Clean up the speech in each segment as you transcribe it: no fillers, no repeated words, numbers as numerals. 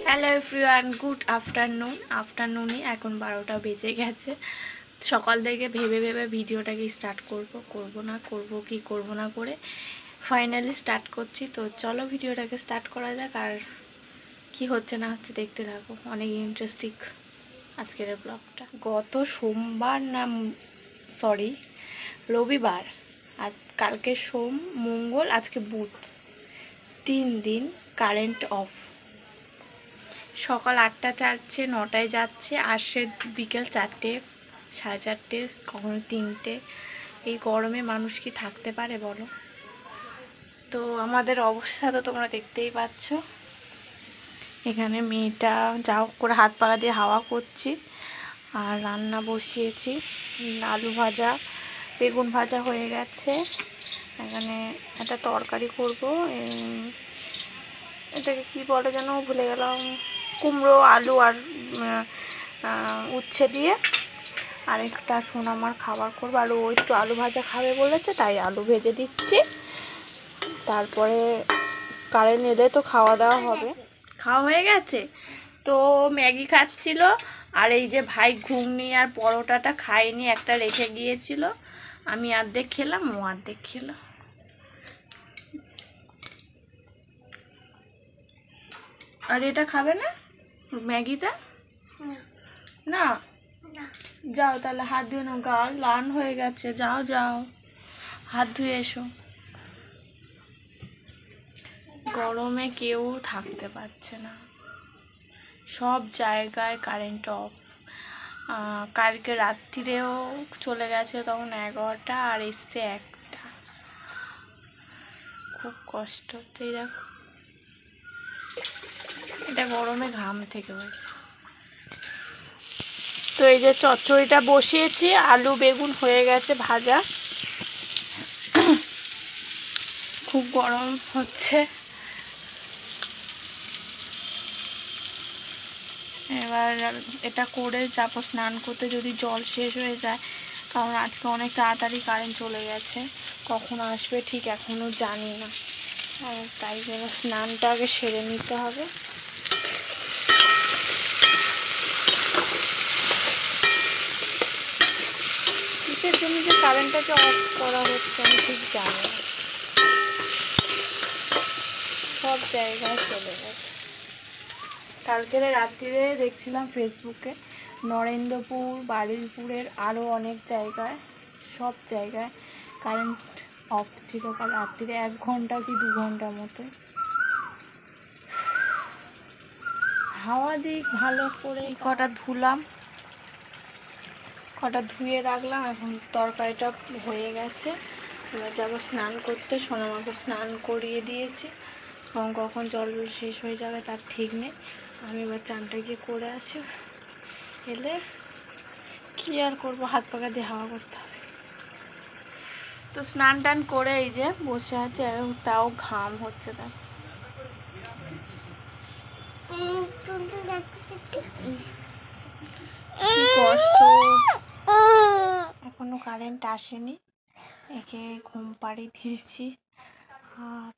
Hello everyone, good আফটারনুনই এখন 12টা বেজে গেছে। সকাল থেকে ভেবে ভেবে ভিডিওটাকে স্টার্ট করব না করে ফাইনালি স্টার্ট করছি। তো চলো ভিডিওটাকে স্টার্ট করা যাক, আর কি হচ্ছে না হচ্ছে দেখতে থাকো। অনেক ইন্টারেস্টিং আজকের ব্লগটা। গত সোমবার না রবিবার, আর কালকে সোম, মঙ্গল, আজকে বুধ, 3 দিন কারেন্ট অফ। সকাল 8টা যাচ্ছে, 9টায় যাচ্ছে, আসছে বিকেল 4টে, 4:30, কখনো 3টে। এই গরমে মানুষ কি থাকতে পারে বলো? তো আমাদের অবস্থা তো তোমরা দেখতেই পাচ্ছ। এখানে মেয়েটা যা করে হাত পা দিয়ে হাওয়া করছি, আর রান্না বসিয়েছি। আলু ভাজা, বেগুন ভাজা হয়ে গেছে। এখানে একটা তরকারি করব, এটাকে কি বলে যেন ভুলে গেলাম, কুমড়ো, আলু আর উচ্ছে দিয়ে। আর একটা সোনামার খাবার করবো, আর ও একটু আলু ভাজা খাবে বলেছে, তাই আলু ভেজে দিচ্ছি। তারপরে কারেন্ট এলে তো খাওয়া দাওয়া হবে। খাওয়া হয়ে গেছে, তো ম্যাগি খাচ্ছিল। আর এই যে ভাই ঘুগনি আর পরোটাটা খায়নি, একটা রেখে গিয়েছিল। আমি অর্ধেক খেলাম, ও অর্ধেক খেলো। আর এটা খাবে না ম্যাগিটা? না, যাও তাহলে হাত ধুয়ে নাও, গাল লাল হয়ে গেছে। যাও যাও হাত ধুয়ে এসো। গরমে কেউ থাকতে পারছে না, সব জায়গায় কারেন্ট অফ। কালকে রাত্রিরেও চলে গেছে, তখন 11টা, আর এসছে 1টা। খুব কষ্ট হচ্ছে। দেখো, এটা গরমে ঘাম থেকে হয়েছে। তো এই যে চচ্চড়িটা বসিয়েছি, আলু বেগুন হয়ে গেছে ভাজা। খুব গরম হচ্ছে। এবার এটা করে যাবো স্নান করতে, যদি জল শেষ হয়ে যায়, কারণ আজকে অনেক তাড়াতাড়ি কারেন্ট চলে গেছে। কখন আসবে ঠিক এখনও জানি না, তাই জন্য স্নানটা আগে সেরে নিতে হবে। কিসের জন্য যে কারেন্টটাকে অফ করা হচ্ছে আমি ঠিক জানি না, সব জায়গায় চলে গেছে। কালকের রাত্রিরে দেখছিলাম ফেসবুকে, নরেন্দ্রপুর, বারুইপুরের আরও অনেক জায়গায়, সব জায়গায় কারেন্ট অফ ছিল কাল রাত্রিরে 1 ঘন্টা কি 2 ঘন্টার মতো। হাওয়া দিক ভালো করে। কটা ধুলাম, কটা ধুয়ে রাখলাম। এখন তরকারিটা হয়ে গেছে, এবার যাবো স্নান করতে। সোনামাকে স্নান করিয়ে দিয়েছি, কখন জল শেষ হয়ে যাবে তার ঠিক নেই। আমি এবার চানটা গিয়ে করে আসি, এলে কি আর করবো, হাত পাকা দিয়ে হাওয়া করতে হবে। তো স্নান টান করে এই যে বসে আছে, তাও ঘাম হচ্ছে। তার কি কষ্ট। এখনো কারেন্ট আসেনি, একে ঘুম পাড়িয়ে দিয়েছি, আর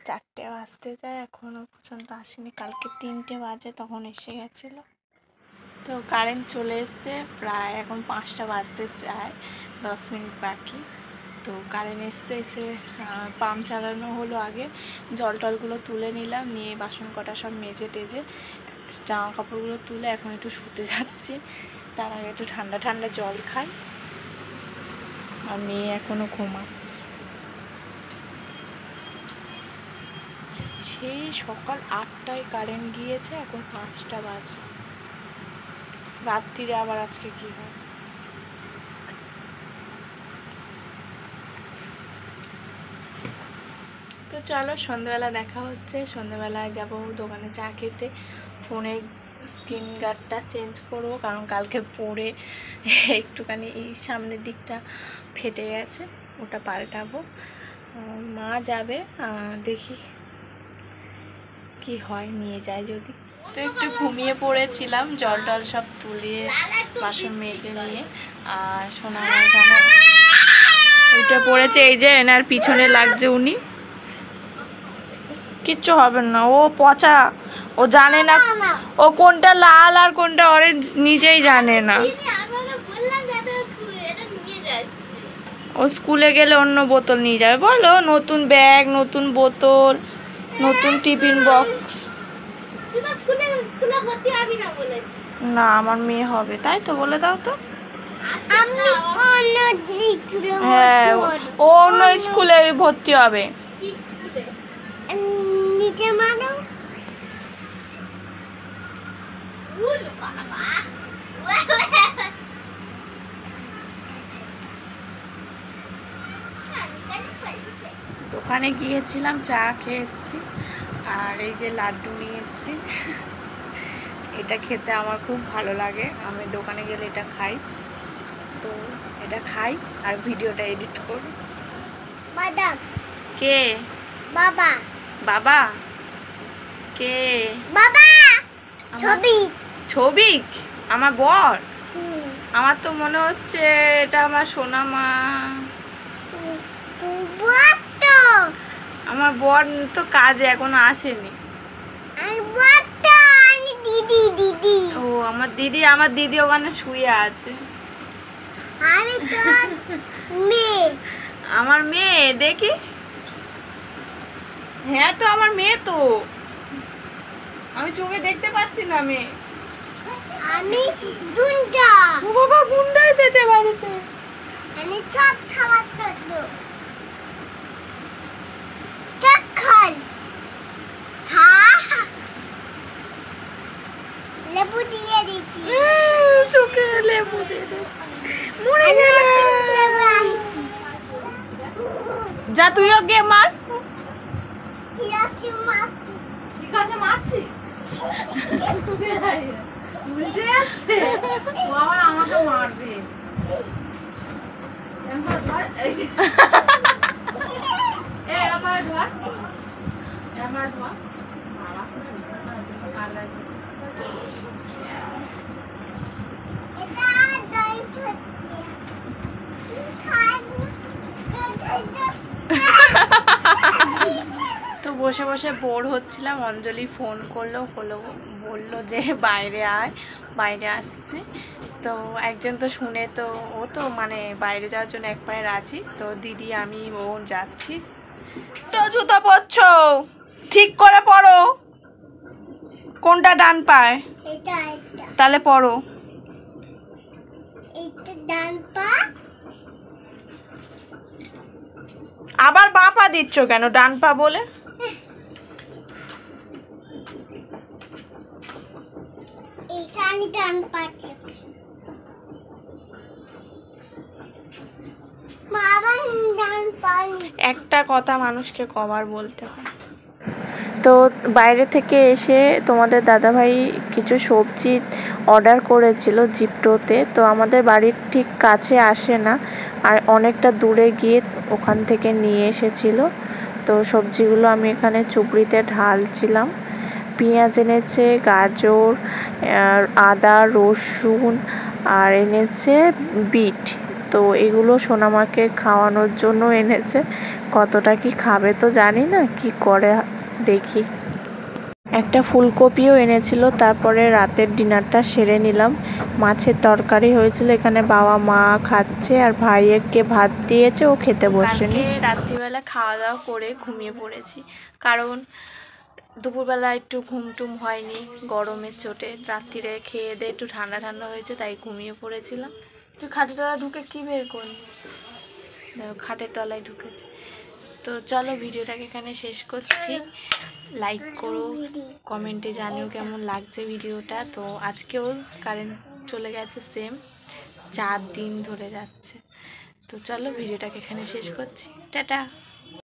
4টে বাজতে যায়, এখনো পর্যন্ত আসেনি। কালকে 3টে বাজে তখন এসে গেছিলো। তো কারেন্ট চলে এসছে, প্রায় এখন 5টা বাজতে যায়, 10 মিনিট বাকি। তো কারেন্ট এসে পাম্প চালানো হলো। আগে জল টলগুলো তুলে নিলাম, নিয়ে বাসন কটা সব মেজে টেজে জামা কাপড়গুলো তুলে এখন একটু শুতে যাচ্ছি। তার আগে একটু ঠান্ডা ঠান্ডা জল খাই। আর মেয়ে এখনও ঘুমাচ্ছে। সেই সকাল 8টায় কারেন্ট গিয়েছে, এখন 5টা বাজে। রাত্রিরে আবার আজকে কি হয়। তো চলো সন্ধ্যেবেলা দেখা হচ্ছে। সন্ধ্যেবেলায় যাবো দোকানে চা খেতে। ফোনে স্ক্রিন গার্ডটা চেঞ্জ করবো, কারণ কালকে পরে একটুখানি এই সামনের দিকটা ফেটে গেছে, ওটা পাল্টাবো। মা যাবে, দেখি কি হয়, নিয়ে যায় যদি। তো একটু ঘুমিয়ে পড়েছিলাম, জল টল সব তুলিয়ে বাসন মেজে নিয়ে। আর সোনা এখানে উঠে পড়েছে, এই যে এনার পিছনে লাগছে উনি। কিচ্ছু হবে না, ও পচা, ও জানে না ও কোনটা লাল আর কোনটা অরেঞ্জ নিজেই জানে না। ও স্কুলে গেলে অন্য বোতল নিয়ে যাবে। বলো নতুন ব্যাগ, নতুন বোতল, নতুন টিফিন বক্স। না আমার মেয়ে হবে, তাই তো বলে দাও তো। হ্যাঁ ও অন্য স্কুলে ভর্তি হবে। দোকানে গিয়েছিলাম, চা খেয়ে এসেছি, আর এই যে লাড্ডু নিয়ে এসেছি। এটা খেতে আমার খুব ভালো লাগে, আমি দোকানে গেলে এটা খাই। তো এটা খাই আর ভিডিওটা এডিট করি। কে বাবা? বাবা কে বাবা? ছবি আমার বর। আমার তো মনে হচ্ছে এটা আমার সোনা মা। আমার বর তো কাজে এখনো আসেনি। ও আমার দিদি ওখানে শুয়ে আছে। আমার মেয়ে দেখি। হ্যাঁ তো আমার মেয়ে তো, আমি চোখে দেখতে পাচ্ছি না মেয়ে। আমি গুন্ডা। ও বাবা গুন্ডা এসেছে বাড়িতে। আমি সব খাবার তো খাই। হ্যাঁ লেবু দিয়ে দিয়েছি, চোখে লেবু দিয়ে দিয়েছি। মরে গেল। যা তুইও গিয়ে মার। ঠিক আছে মারছি। বুঝে যাচ্ছে ও আবার আমাকে মারবে। তো বসে বসে বোর হচ্ছিলাম, অঞ্জলি ফোন করলো, বললো যে বাইরে আয়, বাইরে আসছে। তো একজন তো শুনে, তো ও তো মানে বাইরে যাওয়ার জন্য এক পায়ে রাজি। তো দিদি আমি ও যাচ্ছি। তো জুতো পরছো ঠিক করে পরো, কোনটা ডান পায়? তাহলে পরো। আবার বাঁ পা দিচ্ছ কেন ডান পা বলে? একটা কথা মানুষকে কবার বলতে হয়। তো বাইরে থেকে এসে তোমাদের দাদাভাই কিছু সবজি অর্ডার করেছিল জিপটোতে। তো আমাদের বাড়ির ঠিক কাছে আসে না, আর অনেকটা দূরে গিয়ে ওখান থেকে নিয়ে এসেছিল। তো সবজিগুলো আমি এখানে চুপড়িতে ঢালছিলাম। পেঁয়াজ এনেছে, গাজর, আদা, রসুন, আর এনেছে বিট। তো এগুলো সোনামাকে খাওয়ানোর জন্য এনেছে। কতটা কি খাবে তো জানি না, কি করে দেখি। একটা ফুলকপিও এনেছিল। তারপরে রাতের ডিনারটা সেরে নিলাম। মাছের তরকারি হয়েছিল, এখানে বাবা মা খাচ্ছে আর ভাইয়েরকে ভাত দিয়েছে, ও খেতে বসেনি। রাত্রিবেলা খাওয়া দাওয়া করে ঘুমিয়ে পড়েছি, কারণ দুপুরবেলা একটু ঘুমটুম হয়নি গরমের চোটে। রাত্রিরে খেয়ে দিয়ে একটু ঠান্ডা ঠান্ডা হয়েছে, তাই ঘুমিয়ে পড়েছিলাম। তুই খাটের তলায় ঢুকে কি বের করলি? খাটের তলায় ঢুকেছে। তো চলো ভিডিওটাকে এখানে শেষ করছি। লাইক করো, কমেন্টে জানিও কেমন লাগছে ভিডিওটা। তো আজকেও কারেন্ট চলে গেছে, সেম 4 দিন ধরে যাচ্ছে। তো চলো ভিডিওটাকে এখানে শেষ করছি, টাটা।